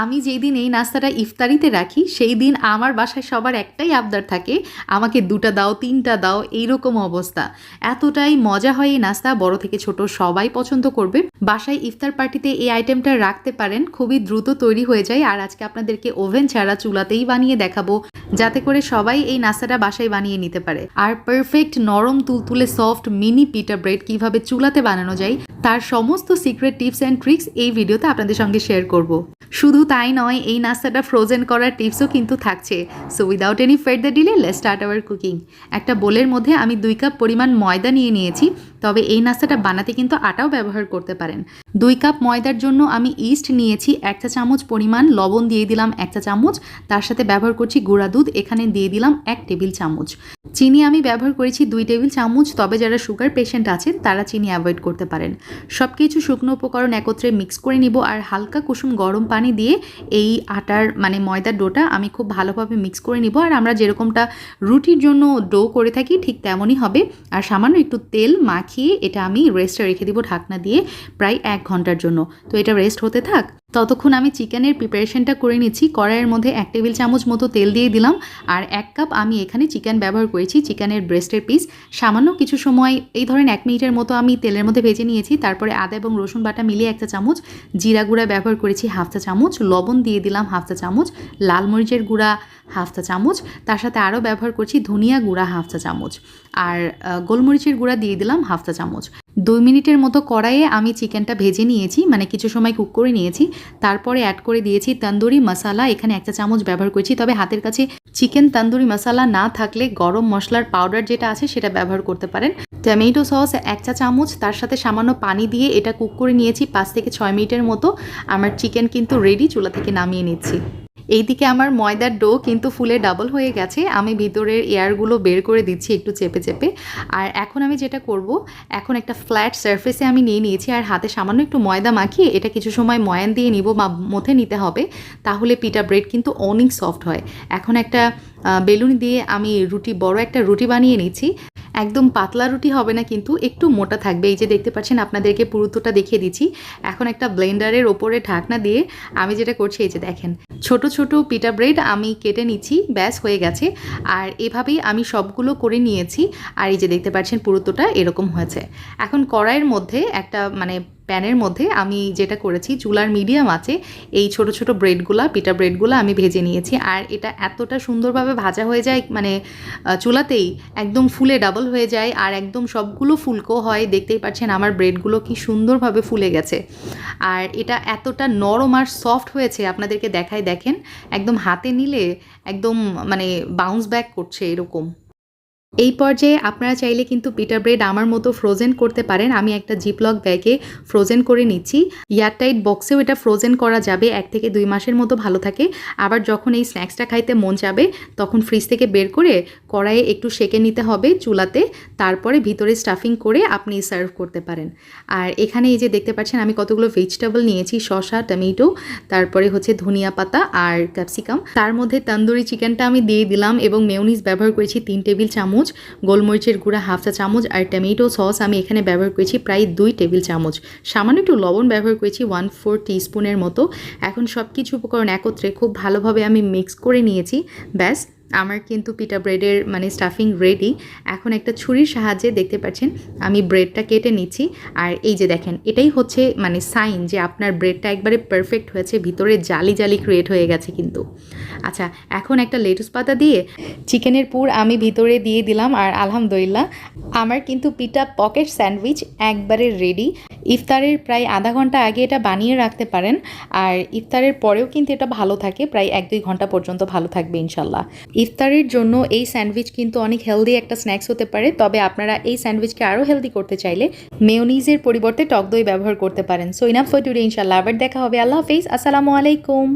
আমি যেদিন এই নাস্তাটা ইফতারিতে রাখি সেই দিন আমার বাসায় সবার একটাই আবদার থাকে, আমাকে 2টা দাও 3টা দাও, এইরকম অবস্থা। এতটাই মজা হয় এই নাস্তা, বড় থেকে ছোট সবাই পছন্দ করবে। বাসায় ইফতার পার্টিতে এই আইটেমটা রাখতে পারেন, খুবই দ্রুত তৈরি হয়ে যায়। আর আজকে আপনাদেরকে ওভেন ছাড়া চুলাতেই বানিয়ে দেখাবো, যাতে করে সবাই এই নাস্তাটা বাসায় বানিয়ে নিতে পারে। আর পারফেক্ট নরম তুলতুলে সফট মিনি পিটা ব্রেড কিভাবে চুলাতে বানানো যায় তার সমস্ত সিক্রেট টিপস অ্যান্ড ট্রিক্স এই ভিডিওতে আপনাদের সঙ্গে শেয়ার করব। শুধু তাই নয়, এই নাস্তাটা ফ্রোজেন করার টিপসও কিন্তু থাকছে। So without any further delay let's start our cooking. একটা বোলের মধ্যে আমি 2 কাপ পরিমাণ ময়দা নিয়ে নিয়েছি, তবে এই নাস্তাটা বানাতে কিন্তু আটাও ব্যবহার করতে পারেন। 2 কাপ ময়দার জন্য আমি ইস্ট নিয়েছি 1 চা চামচ পরিমাণ, লবণ দিয়ে দিলাম 1 চা চামচ, তার সাথে ব্যবহার করছি গুঁড়া দুধ, এখানে দিয়ে দিলাম 1 টেবিল চামচ। চিনি আমি ব্যবহার করেছি 2 টেবিল চামচ, তবে যারা সুগার পেশেন্ট আছেন তারা চিনি অ্যাভয়েড করতে পারেন। সব কিছু শুকনো উপকরণ একত্রে মিক্স করে নিব, আর হালকা কুসুম গরম পানি দিয়ে এই আটার ময়দার ডোটা আমি খুব ভালোভাবে মিক্স করে নিব। আর আমরা যেরকমটা রুটির জন্য ডো করে থাকি ঠিক তেমনই হবে। আর সামান্য একটু তেল মাখিয়ে এটা আমি রেস্টে রেখে দিব ঢাকনা দিয়ে প্রায় 1 ঘন্টার জন্য। তো এটা রেস্ট হতে থাক, ততক্ষণ আমি চিকেনের প্রিপারেশনটা করে নিচ্ছি। কড়াইয়ের মধ্যে 1 টেবিল চামচ মতো তেল দিয়ে দিলাম, আর 1 কাপ আমি এখানে চিকেন ব্যবহার করেছি, চিকেনের ব্রেস্টের পিস। সামান্য কিছু সময় এই ধরেন 1 মিনিটের মতো আমি তেলের মধ্যে ভেজে নিয়েছি। তারপরে আদা এবং রসুন বাটা মিলিয়ে 1 চা চামচ, জিরা গুঁড়া ব্যবহার করেছি 1/2 চা চামচ, লবণ দিয়ে দিলাম 1/2 চা চামচ, লাল মরিচের গুঁড়া 1/2 চা চামচ, তার সাথে আরও ব্যবহার করছি ধনিয়া গুঁড়া 1/2 চা চামচ, আর গোলমরিচের গুঁড়া দিয়ে দিলাম 1/2 চা চামচ। 2 মিনিটের মতো কড়াইয়ে আমি চিকেনটা ভেজে নিয়েছি, কিছু সময় কুক করে নিয়েছি। তারপরে অ্যাড করে দিয়েছি তন্দুরি মশলা, এখানে 1 চা চামচ ব্যবহার করেছি। তবে হাতের কাছে চিকেন তন্দুরি মশলা না থাকলে গরম মশলার পাউডার যেটা আছে সেটা ব্যবহার করতে পারেন। টমেটো সস 1 চা চামচ, তার সাথে সামান্য পানি দিয়ে এটা কুক করে নিয়েছি 5 থেকে 6 মিনিটের মতো। আমার চিকেন কিন্তু রেডি, চুলা থেকে নামিয়ে নিচ্ছি। এইদিকে আমার ময়দার ডো কিন্তু ফুলে ডাবল হয়ে গেছে, আমি ভিতরের এয়ারগুলো বের করে দিচ্ছি একটু চেপে চেপে। আর এখন আমি যেটা করব, এখন একটা ফ্ল্যাট সারফেসে আমি নিয়ে নিয়েছি, আর হাতে সামান্য একটু ময়দা মাখিয়ে এটা কিছু সময় ময়ান দিয়ে নিব বা মথে নিতে হবে, তাহলে পিটা ব্রেড কিন্তু অনেক সফট হয়। এখন একটা বেলুন দিয়ে আমি বড় একটা রুটি বানিয়ে নিচ্ছি। একদম পাতলা রুটি হবে না, কিন্তু একটু মোটা থাকবে। এই যে দেখতে পাচ্ছেন, আপনাদেরকে পুরুত্বটা দেখিয়ে দিচ্ছি। এখন একটা ব্লেন্ডারের ওপরে ঢাকনা দিয়ে আমি যেটা করছি, এই যে দেখেন ছোট ছোট পিটা ব্রেড আমি কেটে নিচ্ছি, ব্যাস হয়ে গেছে। আর এভাবেই আমি সবগুলো করে নিয়েছি। আর এই যে দেখতে পাচ্ছেন পুরুত্বটা এরকম হয়েছে। এখন কড়াইয়ের মধ্যে একটা প্যানের মধ্যে আমি যেটা করেছি, চুলার মিডিয়াম আছে এই ছোট ছোট ব্রেডগুলা, পিটা ব্রেডগুলো আমি ভেজে নিয়েছি। আর এটা এতটা সুন্দরভাবে ভাজা হয়ে যায়, চুলাতেই একদম ফুলে ডাবল হয়ে যায়, আর একদম সবগুলো ফুলকো হয়। দেখতেই পাচ্ছেন আমার ব্রেডগুলো কি সুন্দরভাবে ফুলে গেছে। আর এটা এতটা নরম আর সফট হয়েছে, আপনাদেরকে দেখাই, দেখেন একদম হাতে নিলে একদম বাউন্স ব্যাক করছে এরকম। এই পর্যায়ে আপনারা চাইলে কিন্তু পিটা ব্রেড আমার মতো ফ্রোজেন করতে পারেন। আমি একটা জিপলক ব্যাগে ফ্রোজেন করে নিচ্ছি। এয়ারটাইট বক্সেও এটা ফ্রোজেন করা যাবে, 1 থেকে 2 মাসের মতো ভালো থাকে। আবার যখন এই স্ন্যাক্সটা খাইতে মন যাবে তখন ফ্রিজ থেকে বের করে কড়াইয়ে একটু সেঁকে নিতে হবে চুলাতে, তারপরে ভিতরে স্টাফিং করে আপনি সার্ভ করতে পারেন। আর এখানে এই যে দেখতে পাচ্ছেন আমি কতগুলো ভেজিটেবল নিয়েছি, শসা, টমেটো, তারপরে হচ্ছে ধনিয়া পাতা আর ক্যাপসিকাম। তার মধ্যে তন্দুরি চিকেনটা আমি দিয়ে দিলাম এবং মেয়োনিজ ব্যবহার করেছি 3 টেবিল চামচ, গোলমরিচের গুঁড়া 1/2 চা চামচ, আর টমেটো সস আমি এখানে ব্যবহার করেছি প্রায় 2 টেবিল চামচ। সামান্য একটু লবণ ব্যবহার করেছি 1/4 টিস্পুনের মতো। এখন সব কিছু উপকরণ একত্রে খুব ভালোভাবে আমি মিক্স করে নিয়েছি। ব্যাস, আমার কিন্তু পিটা ব্রেডের স্টাফিং রেডি। এখন একটা ছুরির সাহায্যে দেখতে পাচ্ছেন আমি ব্রেডটা কেটে নিচ্ছি। আর এই যে দেখেন, এটাই হচ্ছে সাইন যে আপনার ব্রেডটা একবারে পারফেক্ট হয়েছে, ভিতরে জালি জালি ক্রিয়েট হয়ে গেছে কিন্তু। আচ্ছা, এখন একটা লেটুস পাতা দিয়ে চিকেনের পুর আমি ভিতরে দিয়ে দিলাম। আর আলহামদুলিল্লাহ আমার কিন্তু পিটা পকেট স্যান্ডউইচ একবারে রেডি। ইফতারের প্রায় আধা ঘন্টা আগে এটা বানিয়ে রাখতে পারেন, আর ইফতারের পরেও কিন্তু এটা ভালো থাকে, প্রায় 1-2 ঘন্টা পর্যন্ত ভালো থাকবে ইনশাল্লাহ। ইফতারের জন্য এই স্যান্ডউইচ কিন্তু অনেক হেলদি একটা স্ন্যাক্স হতে পারে। তবে আপনারা এই স্যান্ডউইচকে আরও হেলদি করতে চাইলে মেয়োনিজের পরিবর্তে টক দই ব্যবহার করতে পারেন। সো ইনাফ ফর টুডে, ইনশাল্লাহ আবার দেখা হবে। আল্লাহ হাফেজ, আসসালামু আলাইকুম।